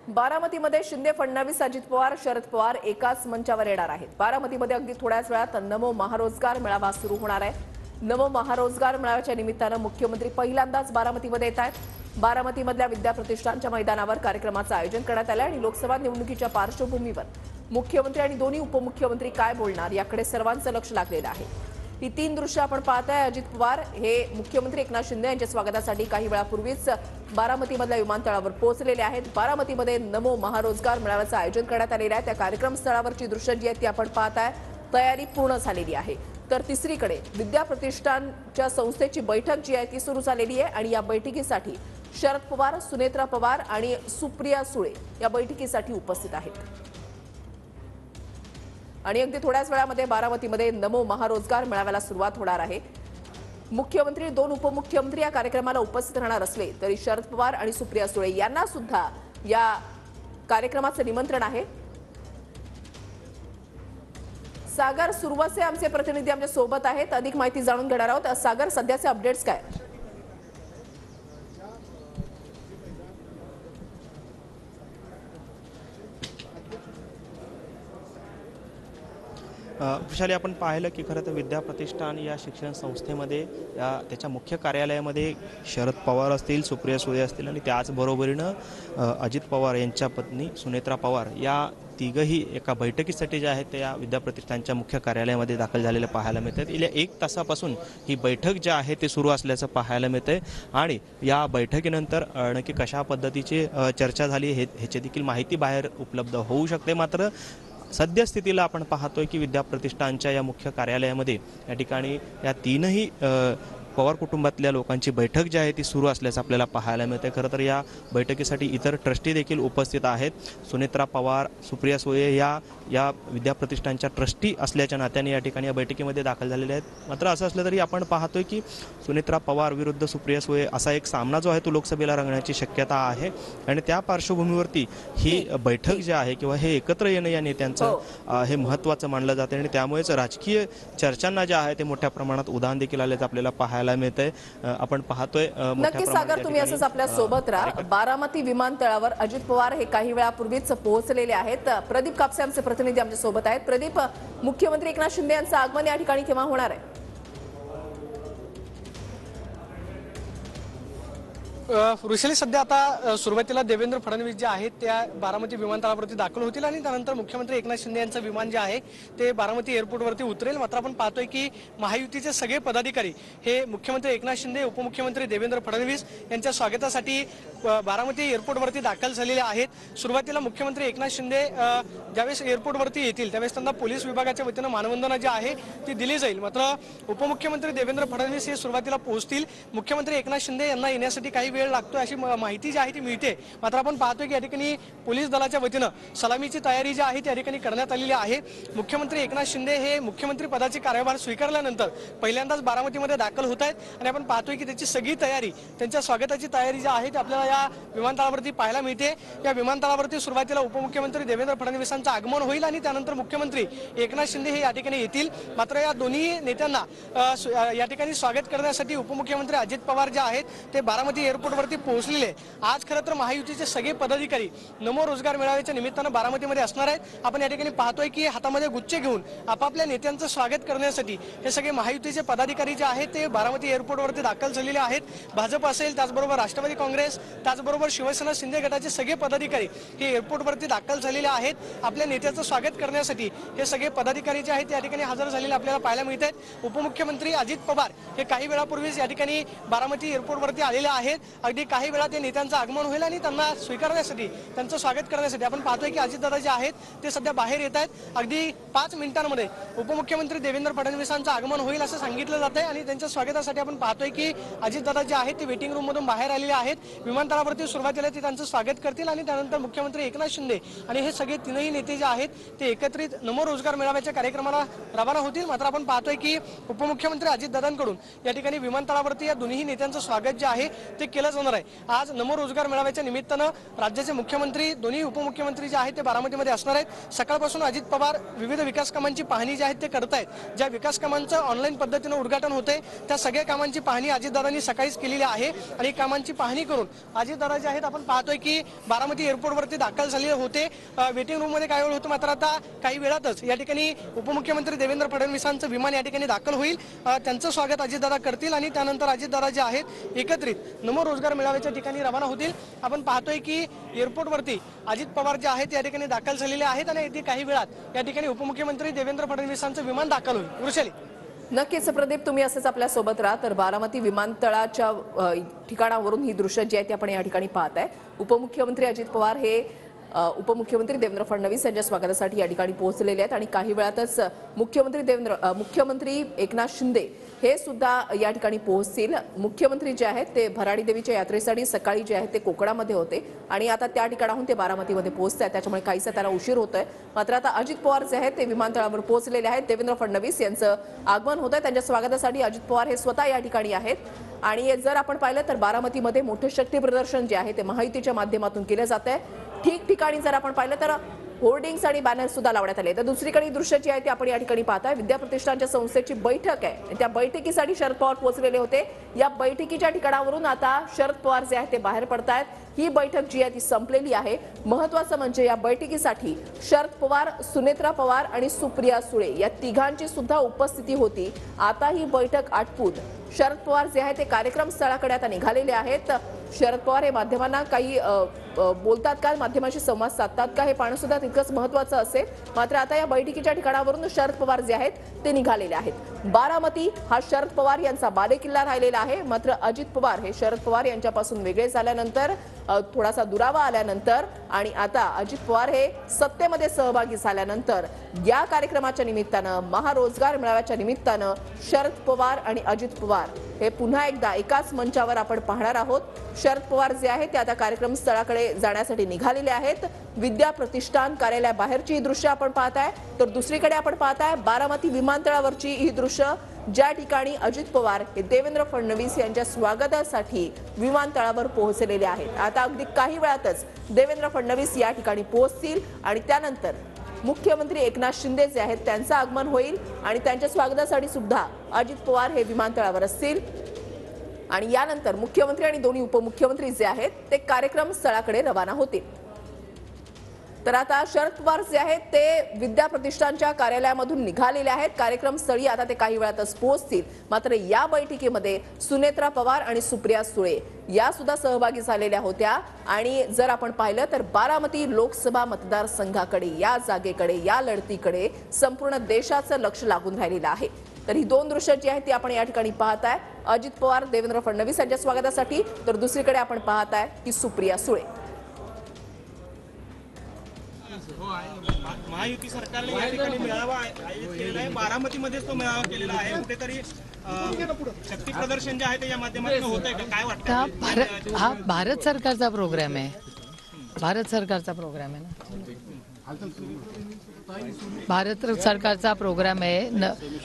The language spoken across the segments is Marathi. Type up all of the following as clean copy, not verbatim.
बारामतीमध्ये शिंदे, फडणवीस, अजित पवार, शरद पवार एकाच मंचावर येणार आहेत। बारामतीमध्ये अगदी थोड्याच वेळात नमो महारोजगार मेळावा सुरू होणार आहे। नमो महारोजगार मेळाव्याच्या निमित्तानं मुख्यमंत्री पहिल्यांदाच बारामतीमध्ये येत आहेत। बारामतीमधल्या विद्या प्रतिष्ठानच्या मैदानावर कार्यक्रमाचं आयोजन करण्यात आलं आणि लोकसभा निवडणुकीच्या पार्श्वभूमीवर मुख्यमंत्री आणि दोन्ही उपमुख्यमंत्री काय बोलणार याकडे सर्वांचं लक्ष लागलेलं आहे। ही तीन दृश्य आपण पाहताय। अजित पवार हे मुख्यमंत्री एकनाथ शिंदे यांच्या स्वागतासाठी काही वेळापूर्वीच बारामतीमधल्या विमानतळावर पोहोचलेले आहेत। बारामतीमध्ये नमो महारोजगार मेळाव्याचं आयोजन करण्यात आलेलं आहे। त्या कार्यक्रम स्थळावरची दृश्य जी आहेत ती आपण पाहताय। तयारी पूर्ण झालेली आहे। तर तिसरीकडे विद्या प्रतिष्ठानच्या संस्थेची बैठक जी आहे ती सुरू झालेली आहे आणि या बैठकीसाठी शरद पवार, सुनेत्रा पवार आणि सुप्रिया सुळे या बैठकीसाठी उपस्थित आहेत। आणि अगदी थोड्याच वेळामध्ये बारामतीमध्ये नमो महारोजगार मेळाव्याला सुरुवात होणार आहे। मुख्यमंत्री, दोन उपमुख्यमंत्री या कार्यक्रमाला उपस्थित राहणार असले तरी शरद पवार आणि सुप्रिया सुळे यांना सुद्धा या कार्यक्रमाचं निमंत्रण आहे। सागर सुरवसे आमचे प्रतिनिधी आमच्या सोबत आहेत, अधिक माहिती जाणून घेणार आहोत। सागर, सध्याचे अपडेट्स काय? वृषाली, आपण पाहिलं की खरं तर विद्या प्रतिष्ठान या शिक्षण संस्थेमध्ये त्याच्या मुख्य कार्यालयामध्ये शरद पवार असतील, सुप्रिया सुळे असतील आणि त्याचबरोबरीनं अजित पवार यांच्या पत्नी सुनेत्रा पवार या तिघही एका बैठकीसाठी जे आहेत त्या विद्या प्रतिष्ठानच्या मुख्य कार्यालयामध्ये दाखल झालेलं पाहायला मिळतात। गेल्या 1 तासापासून ही बैठक जी आहे ते सुरू असल्याचं पाहायला मिळतंय आणि या बैठकीनंतर नक्की कशा पद्धतीची चर्चा झाली ह्याची देखील माहिती बाहेर उपलब्ध होऊ शकते। मात्र सद्यस्थितीला आपण पाहतोय की विद्या प्रतिष्ठानच्या या मुख्य कार्यालयामध्ये या ठिकाणी या तीनही पवार कुटुंबातल्या लोकांची बैठक जी आहे ती सुरू असल्याचं आपल्याला पाहायला मिळते। खरं तर या बैठकीसाठी इतर ट्रस्टी देखील उपस्थित आहेत। सुनेत्रा पवार, सुप्रिया सुळे या विद्या प्रतिष्ठानच्या ट्रस्टी असल्याच्या नात्याने या ठिकाणी या बैठकीमध्ये दाखल झालेले आहेत। मात्र असं असलं तरी आपण पाहतोय की सुनेत्रा पवार विरुद्ध सुप्रिया सुळे असा एक सामना जो आहे तो लोकसभेला रंगण्याची शक्यता आहे आणि त्या पार्श्वभूमीवरती ही बैठक जी आहे किंवा हे एकत्र येणं या नेत्यांचं हे महत्त्वाचं मानलं जाते आणि त्यामुळेच राजकीय चर्चांना जे आहे ते मोठ्या प्रमाणात उधाण देखील आल्याचं आपल्याला पाहायला मिळतंय। आपण पाहतोय नक्की सागर, तुम्ही असंच आपल्या सोबत राहा। बारामती विमानतळावर अजित पवार हे काही वेळापूर्वीच पोहोचलेले आहेत। प्रदीप कापसे आमचे प्रतिनिधी आमच्या सोबत आहेत। प्रदीप, मुख्यमंत्री एकनाथ शिंदे यांचं आगमन या ठिकाणी केव्हा होणार आहे? वृषाली, सध्या आता सुरुवातीला देवेंद्र फडणवीस जे आहेत त्या बारामती विमानतळावरती दाखल होतील आणि त्यानंतर मुख्यमंत्री एकनाथ शिंदे यांचं विमान जे आहे ते बारामती एअरपोर्टवरती उतरेल। मात्र आपण पाहतोय की महायुतीचे सगळे पदाधिकारी हे मुख्यमंत्री एकनाथ शिंदे, उपमुख्यमंत्री देवेंद्र फडणवीस यांच्या स्वागतासाठी बारामती एअरपोर्टवरती दाखल झालेले आहेत। सुरुवातीला मुख्यमंत्री एकनाथ शिंदे ज्यावेळेस एअरपोर्टवरती येतील त्यावेळेस त्यांना पोलीस विभागाच्या वतीनं मानवंदना जी आहे ती दिली जाईल। मात्र उपमुख्यमंत्री देवेंद्र फडणवीस हे सुरुवातीला पोहोचतील। मुख्यमंत्री एकनाथ शिंदे यांना येण्यासाठी काही वेळ लागतो अशी माहिती जी आहे ती मिळते। मात्र आपण पाहतोय की या ठिकाणी पोलीस दलाच्या वतीनं सलामीची तयारी जी आहे त्या ठिकाणी करण्यात आलेली आहे। मुख्यमंत्री एकनाथ शिंदे हे मुख्यमंत्री पदाचे कार्यभार स्वीकारल्यानंतर पहिल्यांदाच बारामतीमध्ये दाखल होत आहेत आणि आपण पाहतोय की त्याची सगळी तयारी, त्यांच्या स्वागताची तयारी जी आहे ती आपल्याला या विमानतळावरती पाहायला मिळते। या विमानतळावरती सुरुवातीला उपमुख्यमंत्री देवेंद्र फडणवीसांचं आगमन होईल आणि त्यानंतर मुख्यमंत्री एकनाथ शिंदे हे या ठिकाणी येतील। मात्र या दोन्ही नेत्यांना या ठिकाणी स्वागत करण्यासाठी उपमुख्यमंत्री अजित पवार जे आहेत ते बारामती एअरपोर्टवरती पोहोचलेले। आज खरं तर महायुतीचे सगळे पदाधिकारी नमो रोजगार मेळाव्याच्या निमित्तानं बारामतीमध्ये असणार आहेत। आपण या ठिकाणी पाहतोय की हातामध्ये गुच्छ घेऊन आपापल्या नेत्यांचं स्वागत करण्यासाठी हे सगळे महायुतीचे पदाधिकारी जे आहेत ते बारामती एअरपोर्टवरती दाखल झालेले आहेत। भाजप असेल, त्याचबरोबर राष्ट्रवादी काँग्रेस, त्याचबरोबर शिवसेना शिंदे गटाचे सगळे पदाधिकारी हे एअरपोर्टवरती दाखल झालेले आहेत। आपल्या नेत्याचं स्वागत करण्यासाठी हे सगळे पदाधिकारी जे आहेत त्या ठिकाणी हजर झालेले आपल्याला पाहायला मिळत आहेत। उपमुख्यमंत्री अजित पवार हे काही वेळापूर्वीच या ठिकाणी बारामती एअरपोर्टवरती आलेले आहेत। अगदी काही वेळा ते नेत्यांचं आगमन होईल आणि त्यांना स्वीकारण्यासाठी, त्यांचं स्वागत करण्यासाठी आपण पाहतोय की अजितदादा जे आहेत ते सध्या बाहेर येत आहेत। अगदी 5 मिनिटांमध्ये उपमुख्यमंत्री देवेंद्र फडणवीसांचं आगमन होईल असं सांगितलं जात आहे आणि त्यांच्या स्वागतासाठी आपण पाहतोय की अजितदादा जे आहेत ते वेटिंग रूम मधून बाहेर आलेले आहेत। विमानतळावरती सुरुवातीला ते त्यांचं स्वागत करतील आणि त्यानंतर मुख्यमंत्री एकनाथ शिंदे आणि हे सगळे तीनही नेते जे आहेत ते एकत्रित नमो रोजगार मेळाव्याच्या कार्यक्रमाला रवाना होतील। मात्र आपण पाहतोय की उपमुख्यमंत्री अजितदादांकडून या ठिकाणी विमानतळावरती या दोन्ही नेत्यांचं स्वागत जे आहे ते केलं जाणार आहे। आज नमो रोजगार मेळाव्याच्या निमित्तानं राज्याचे मुख्यमंत्री, दोन्ही उपमुख्यमंत्री जे आहेत ते बारामतीमध्ये असणार आहेत। सकाळपासून अजित पवार विविध विकास कामांची पाहणी जी आहे ते करतायत। ज्या विकास कामांचं ऑनलाईन पद्धतीनं उद्घाटन होतंय त्या सगळ्या कामांची पाहणी अजितदादांनी सकाळीच केलेली आहे आणि कामांची पाहणी करून अजितदादा जे आहेत आपण पाहतोय की बारामती एअरपोर्टवरती दाखल झाले होते, वेटिंग रूममध्ये काही वेळ होतं, मात्र आता काही वेळातच या ठिकाणी उपमुख्यमंत्री देवेंद्र फडणवीसांचं विमान या ठिकाणी दाखल होईल. त्यांचं स्वागत अजितदादा करतील आणि त्यानंतर अजितदादा जे आहेत एकत्रित नमो रोजगार मेळाव्याच्या ठिकाणी रवाना होतील. आपण पाहतोय की एअरपोर्टवरती अजित पवार जे आहेत या ठिकाणी दाखल झालेले आहेत आणि येथे काही वेळात या ठिकाणी उपमुख्यमंत्री देवेंद्र फडणवीसांचं विमान दाखल होईल. वृषाली. नक्कीच प्रदीप, तुम्ही असंच आपल्या सोबत राहा. तर बारामती विमानतळाच्या ठिकाणावरून ही दृश्य जी आहेत ती आपण या ठिकाणी पाहत आहे. उपमुख्यमंत्री अजित पवार हे उपमुख्यमंत्री देवेंद्र फडणवीस यांच्या स्वागतासाठी या ठिकाणी पोहोचलेले आहेत आणि काही वेळातच मुख्यमंत्री एकनाथ शिंदे हे सुद्धा या ठिकाणी पोहोचतील. मुख्यमंत्री जे आहेत ते भराडी देवीच्या यात्रेसाठी सकाळी जे आहेत ते कोकणामध्ये होते आणि आता त्या ठिकाणाहून ते बारामतीमध्ये पोहोचत आहेत, त्याच्यामुळे काहीसा त्यांना उशीर होतोय. मात्र आता अजित पवार जे आहेत ते विमानतळावर पोहोचलेले आहेत. देवेंद्र फडणवीस यांचं आगमन होत आहे. त्यांच्या स्वागतासाठी अजित पवार हे स्वतः या ठिकाणी आहेत. आणि जर आपण पाहिलं तर बारामतीमध्ये मोठे शक्ती प्रदर्शन जे आहे ते महायुतीच्या माध्यमातून केलं जात आहे. ठिकठिकाणी जर आपण पाहिलं तर होर्डिंग्स आणि बॅनर सुद्धा लावण्यात आले. तर दुसरीकडे दृश्य जी आहे ती आपण या ठिकाणी पाहताय. विद्याप्रतिष्ठानच्या संस्थेची बैठक आहे, त्या बैठकीसाठी शरद पवार पोहोचलेले होते. या बैठकीच्या ठिकाणावरून आता शरद पवार जे आहे ते बाहेर पडतायत. ही बैठक जी आहे ती संपलेली आहे. महत्वाचं म्हणजे या बैठकीसाठी शरद पवार, सुनेत्रा पवार आणि सुप्रिया सुळे या तिघांची सुद्धा उपस्थिती होती. आता ही बैठक आटपून शरद पवार जे आहे ते कार्यक्रम स्थळाकडे आता निघालेले आहेत. शरद पवार हे माध्यमांना काही बोलतात का, माध्यमांशी संवाद साधतात का, हे पाहणं सुद्धा तितकंच महत्वाचं असेल. मात्र आता या बैठकीच्या ठिकाणावरून शरद पवार जे आहेत ते निघालेले आहेत. बारामती हा शरद पवार यांचा बालेकिल्ला राहिलेला आहे. मात्र अजित पवार हे शरद पवार यांच्यापासून वेगळे झाल्यानंतर, थोडासा दुरावा आल्यानंतर आणि आता अजित पवार हे सत्तेमध्ये सहभागी झाल्यानंतर या कार्यक्रमाच्या निमित्तानं, महारोजगार मेळाव्याच्या निमित्तानं शरद पवार आणि अजित पवार हे पुन्हा एकदा एकाच मंचावर आपण पाहणार आहोत. शरद पवार जे आहेत ते आता कार्यक्रम स्थळाकडे जाण्यासाठी निघालेले आहेत. विद्या प्रतिष्ठान कार्यालयाबाहेरची ही दृश्य आपण पाहताय. तर दुसरीकडे आपण पाहताय बारामती विमानतळावरची ही दृश्य, ज्या ठिकाणी अजित पवार हे देवेंद्र फडणवीस यांच्या स्वागतासाठी विमानतळावर पोहोचलेले आहेत. आता अगदी काही वेळातच देवेंद्र फडणवीस या ठिकाणी पोहोचतील आणि त्यानंतर मुख्यमंत्री एकनाथ शिंदे जे आहेत त्यांचं आगमन होईल आणि त्यांच्या स्वागतासाठी सुद्धा अजित पवार हे विमानतळावर असतील. आणि यानंतर मुख्यमंत्री आणि दोन्ही उपमुख्यमंत्री जे आहेत ते कार्यक्रम स्थळाकडे रवाना होतील. तर आता शरद पवार जे आहेत ते विद्या प्रतिष्ठानच्या कार्यालयामधून निघालेले आहेत. कार्यक्रम स्थळी आता ते काही वेळातच पोहोचतील. मात्र या बैठकीमध्ये सुनेत्रा पवार आणि सुप्रिया सुळे या सुद्धा सहभागी झालेल्या होत्या. आणि जर आपण पाहिलं तर बारामती लोकसभा मतदारसंघाकडे, या जागेकडे, या लढतीकडे संपूर्ण देशाचं लक्ष लागून राहिलेलं आहे. तर ही दोन दृश्य जी आहेत ती आपण या ठिकाणी पाहताय. अजित पवार देवेंद्र फडणवीस यांच्या स्वागतासाठी, तर दुसरीकडे आपण पाहताय की सुप्रिया सुळे. महायुती सरकारने या ठिकाणी मेळावा आयोजित केलेला आहे. बारामतीमध्येच तो मेळावा केलेला आहे. कुठेतरी शक्ती प्रदर्शन जे आहे ते या माध्यमातून होत आहे का, काय वाटतं? हा भारत सरकारचा प्रोग्राम आहे. भारत सरकारचा प्रोग्राम आहे ना, भारत सरकारचा प्रोग्राम आहे.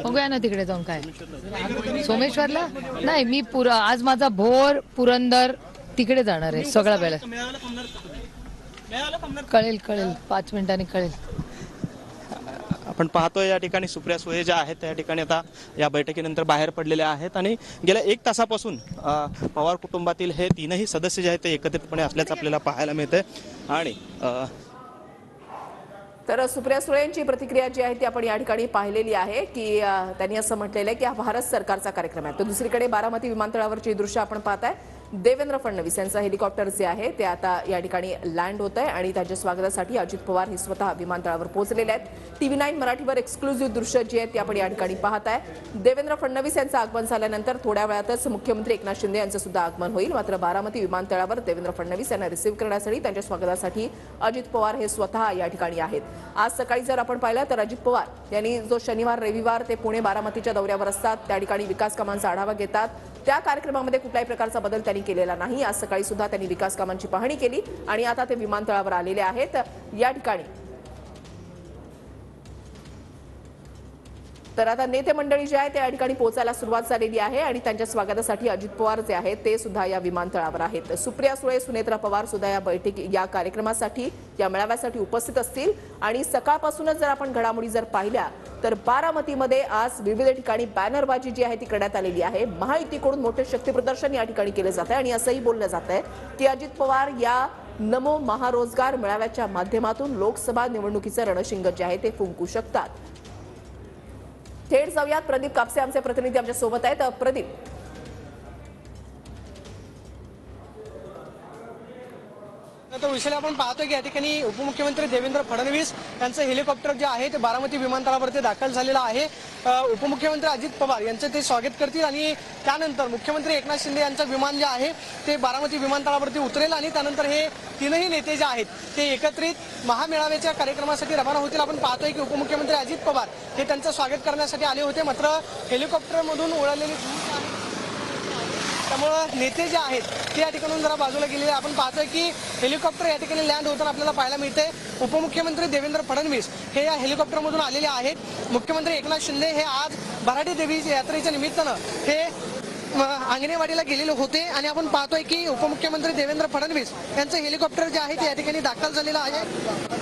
बघूया ना तिकडे जाऊन काय. सोमेश्वरला नाही, मी आज माझा भोर पुरंदर तिकडे जाणार आहे. सगळा वेळ कळेल 5 मिनिटांनी कळेल. आपण पाहतोय या ठिकाणी सुप्रिया सुळे ज्या आहेत त्या ठिकाणी आता या बैठकीनंतर बाहेर पडलेल्या आहेत आणि गेल्या 1 तासापासून पवार कुटुंबातील हे तीनही सदस्य जे आहेत ते एकत्रितपणे असल्याचं आपल्याला पाहायला मिळतंय. आणि तर सुप्रिया सुळे यांची प्रतिक्रिया जी आहे ती आपण या ठिकाणी पाहिलेली आहे की त्यांनी असं म्हटलेलं आहे की हा भारत सरकारचा कार्यक्रम आहे. तर दुसरीकडे बारामती विमानतळावरची दृश्य आपण पाहताय. देवेंद्र फडणवीस यांचं हेलिकॉप्टर जे आहे ते आता या ठिकाणी लँड होत आहे आणि त्यांच्या स्वागतासाठी अजित पवार हे स्वतः विमानतळावर पोहोचलेले आहेत. TV9 मराठीवर एक्सक्लुझिव्ह दृश्य जी आहेत ती आपण या ठिकाणी पाहताय. देवेंद्र फडणवीस यांचं आगमन झाल्यानंतर थोड्या वेळातच मुख्यमंत्री एकनाथ शिंदे यांचं सुद्धा आगमन होईल. मात्र बारामती विमानतळावर देवेंद्र फडणवीस यांना रिसीव्ह करण्यासाठी, त्यांच्या स्वागतासाठी अजित पवार हे स्वतः या ठिकाणी आहेत. आज सकाळी जर आपण पाहिलं तर अजित पवार यांनी जो शनिवार रविवार ते पुणे बारामतीच्या दौऱ्यावर असतात, त्या ठिकाणी विकास कामांचा आढावा घेतात. त्या कार्यक्रमामध्ये कुठल्याही प्रकारचा बदल त्यांनी केलेला नाही. आज सकाळी सुद्धा त्यांनी विकास कामांची पाहणी केली आणि आता ते विमानतळावर आलेले आहेत या ठिकाणी. तर आता नेते मंडळी जे आहे त्या ठिकाणी पोहोचायला सुरुवात झालेली आहे आणि त्यांच्या स्वागतासाठी अजित पवार जे आहेत ते सुद्धा या विमानतळावर आहेत. सुप्रिया सुळे, सुनेत्रा पवार सुद्धा या कार्यक्रमासाठी, या मेळाव्यासाठी उपस्थित असतील. आणि सकाळपासूनच जर आपण घडामोडी जर पाहिल्या तर बारामतीमध्ये आज विविध ठिकाणी बॅनरबाजी जी आहे ती करण्यात आलेली आहे. महायुतीकडून मोठे शक्ती प्रदर्शन या ठिकाणी केले जात आहे आणि असंही बोललं जात आहे की अजित पवार या नमो महारोजगार मेळाव्याच्या माध्यमातून लोकसभा निवडणुकीचं रणशिंग जे आहे ते फुंकू शकतात. थेट जाऊयात, प्रदीप कापसे आमचे प्रतिनिधी आमच्या सोबत आहेत. प्रदीप, तर विषयाला आपण पाहतोय की या ठिकाणी उपमुख्यमंत्री देवेंद्र फडणवीस यांचं हेलिकॉप्टर जे आहे ते बारामती विमानतळावरती दाखल झालेलं आहे. उपमुख्यमंत्री अजित पवार यांचं ते स्वागत करतील आणि त्यानंतर मुख्यमंत्री एकनाथ शिंदे यांचं विमान जे आहे ते बारामती विमानतळावरती उतरेल आणि त्यानंतर हे तीनही नेते जे आहेत ते एकत्रित महामेळाव्याच्या कार्यक्रमासाठी रवाना होतील. आपण पाहतोय की उपमुख्यमंत्री अजित पवार हे त्यांचं स्वागत करण्यासाठी आले होते, मात्र हेलिकॉप्टरमधून उडालेली त्यामुळं नेते जे आहेत ते या ठिकाणून जरा बाजूला गेलेले आपण पाहतोय की हेलिकॉप्टर या ठिकाणी लँड होताना आपल्याला पाहायला मिळते. उपमुख्यमंत्री देवेंद्र फडणवीस हे या हेलिकॉप्टरमधून आलेले आहेत. मुख्यमंत्री एकनाथ शिंदे हे आज भराडी देवी यात्रेच्या निमित्तानं हे अंगणेवाडीला गेलेले होते आणि आपण पाहतोय की उपमुख्यमंत्री देवेंद्र फडणवीस यांचं हेलिकॉप्टर जे आहे ते या ठिकाणी दाखल झालेलं आहे.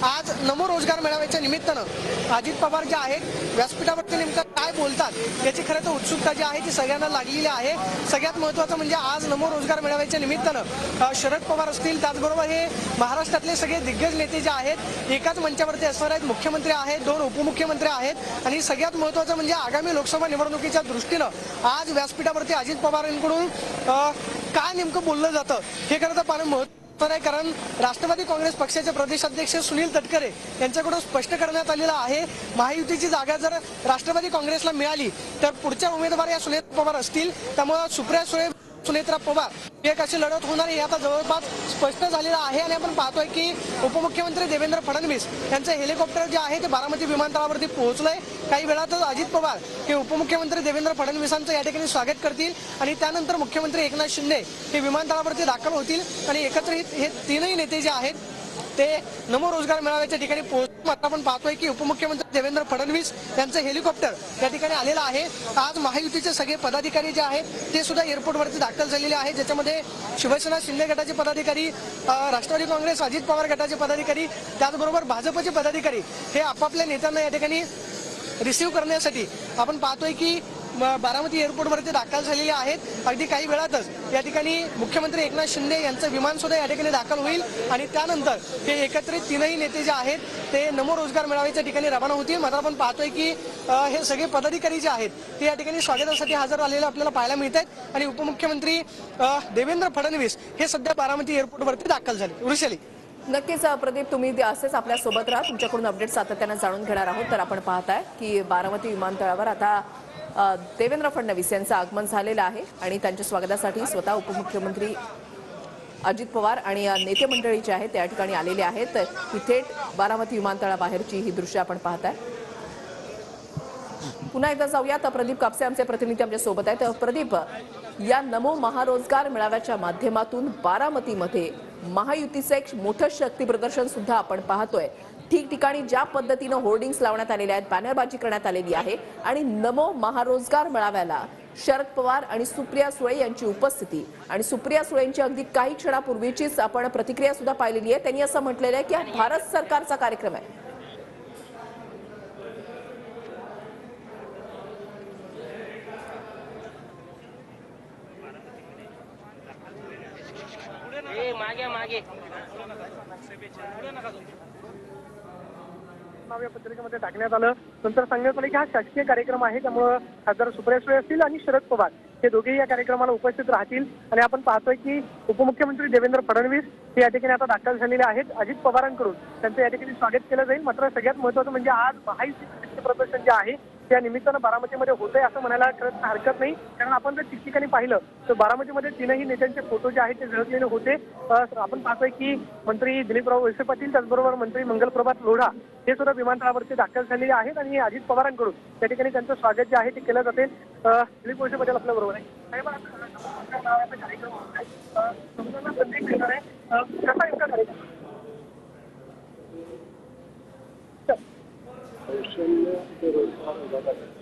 आज नमो रोजगार मेळाव्याच्या निमित्तानं अजित पवार जे आहेत व्यासपीठावरती नेमकं काय बोलतात याची खरं तर उत्सुकता जी आहे ती सगळ्यांना लागलेली आहे. सगळ्यात महत्त्वाचं म्हणजे आज नमो रोजगार मेळाव्याच्या निमित्तानं शरद पवार असतील, त्याचबरोबर हे महाराष्ट्रातले सगळे दिग्गज नेते जे आहेत एकाच मंचावरती असणार आहेत. मुख्यमंत्री आहेत, 2 उपमुख्यमंत्री आहेत आणि सगळ्यात महत्त्वाचं म्हणजे आगामी लोकसभा निवडणुकीच्या दृष्टीनं आज व्यासपीठावरती अजित पवारांकडून काय नेमकं बोललं जातं हे खरं तर पाहणं महत्त्वाचं आहे. कारण राष्ट्रवादी काँग्रेस पक्षाचे प्रदेशाध्यक्ष सुनील तटकरे यांच्याकडून स्पष्ट करण्यात आलेलं आहे महायुतीची जागा जर राष्ट्रवादी काँग्रेसला मिळाली तर पुढच्या उमेदवार या सुनेत्रा पवार असतील. त्यामुळे सुप्रिया सुळे, सुनेत्रा पवार एक अशी लढत होणार हे आता जवळपास स्पष्ट झालेलं आहे. आणि आपण पाहतोय की उपमुख्यमंत्री देवेंद्र फडणवीस यांचं हेलिकॉप्टर जे आहे ते बारामती विमानतळावरती पोहोचलंय. काही वेळातच अजित पवार हे उपमुख्यमंत्री देवेंद्र फडणवीसांचं या ठिकाणी स्वागत करतील आणि त्यानंतर मुख्यमंत्री एकनाथ शिंदे हे विमानतळावरती दाखल होतील आणि एकत्रित हे तीनही नेते जे आहेत ते नमो रोजगार मेळाव्याच्या ठिकाणी पोहोचतील. मात्र आपण पाहतोय की उपमुख्यमंत्री देवेंद्र फडणवीस यांचं हेलिकॉप्टर या ठिकाणी आलेलं आहे. आज महायुतीचे सगळे पदाधिकारी जे आहेत ते सुद्धा एअरपोर्टवरती दाखल झालेले आहेत, ज्याच्यामध्ये शिवसेना शिंदे गटाचे पदाधिकारी, राष्ट्रवादी काँग्रेस अजित पवार गटाचे पदाधिकारी, त्याचबरोबर भाजपचे पदाधिकारी हे आपापल्या नेत्यांना या ठिकाणी रिसीव्ह करण्यासाठी आपण पाहतोय की बारामती एअरपोर्टवरती दाखल झालेले आहेत. अगदी काही वेळातच या ठिकाणी मुख्यमंत्री एकनाथ शिंदे यांचं विमान सुद्धा या ठिकाणी दाखल होईल आणि त्यानंतर हे एकत्रित तीनही नेते जे आहेत ते नमो रोजगार मेळाव्याच्या ठिकाणी रवाना होतील. मात्र आपण पाहतोय की हे सगळे पदाधिकारी जे आहेत ते या ठिकाणी स्वागतासाठी हजर आलेले आपल्याला पाहायला मिळत आहेत आणि उपमुख्यमंत्री देवेंद्र फडणवीस हे सध्या बारामती एअरपोर्टवरती दाखल झाले. वृषाली, नक्कीच प्रदीप, तुम्ही असेच आपल्या सोबत राहा, तुमच्याकडून अपडेट सातत्याने जाणून घेणार आहोत. तर आपण पाहताय की बारामती विमानतळावर आता देवेंद्र फडणवीस यांचं आगमन झालेलं आहे आणि त्यांच्या स्वागतासाठी स्वतः उपमुख्यमंत्री अजित पवार आणि नेते मंडळी जे आहेत त्या ठिकाणी आलेले आहेत. ही थेट बारामती विमानतळाबाहेरची ही दृश्य आपण पाहताय. पुन्हा एकदा जाऊयात, प्रदीप कापसे आमचे प्रतिनिधी आमच्या सोबत आहेत. प्रदीप, या नमो महारोजगार मेळाव्याच्या माध्यमातून बारामतीमध्ये महायुतीचं एक मोठं शक्ती प्रदर्शन सुद्धा आपण पाहतोय. ठिकठिकाणी ज्या पद्धतीनं होर्डिंग्स लावण्यात आलेल्या आहेत, बॅनरबाजी करण्यात आलेली आहे आणि नमो महारोजगार मेळाव्याला शरद पवार आणि सुप्रिया सुळे यांची उपस्थिती आणि सुप्रिया सुळेंची अगदी काही क्षणापूर्वीचीच आपण प्रतिक्रिया सुद्धा पाहिलेली आहे. त्यांनी असं म्हटलेलं आहे की हा भारत सरकारचा कार्यक्रम आहे. या पत्रिकेमध्ये टाकण्यात आलं. नंतर सांगण्यात आलं की हा शासकीय कार्यक्रम आहे, त्यामुळे खासदार सुप्रिया सुळे असतील आणि शरद पवार हे दोघेही या कार्यक्रमाला उपस्थित राहतील. आणि आपण पाहतोय की उपमुख्यमंत्री देवेंद्र फडणवीस हे या ठिकाणी आता दाखल झालेले आहेत. अजित पवारांकडून त्यांचं या ठिकाणी स्वागत केलं जाईल. मात्र सगळ्यात महत्त्वाचं म्हणजे आज महायुतीचे प्रदर्शन जे आहे त्या निमित्तानं बारामतीमध्ये होतंय असं म्हणायला खरंच हरकत नाही. कारण आपण जर ठिकठिकाणी पाहिलं तर बारामतीमध्ये तीनही नेत्यांचे फोटो जे आहेत ते झळकलेले होते. आपण पाहतोय की मंत्री दिलीपराव वळसे पाटील, त्याचबरोबर मंत्री मंगलप्रभात लोढा हे सुद्धा विमानतळावरती दाखल झालेले आहेत आणि अजित पवारांकडून त्या ठिकाणी त्यांचं स्वागत जे आहे ते केलं जाते. दिलीप वळसे पाटील आपल्या बरोबर आहे. संधी मिळणार आहे, कसा इतका कार्यक्रम कौशल्य पाठवतात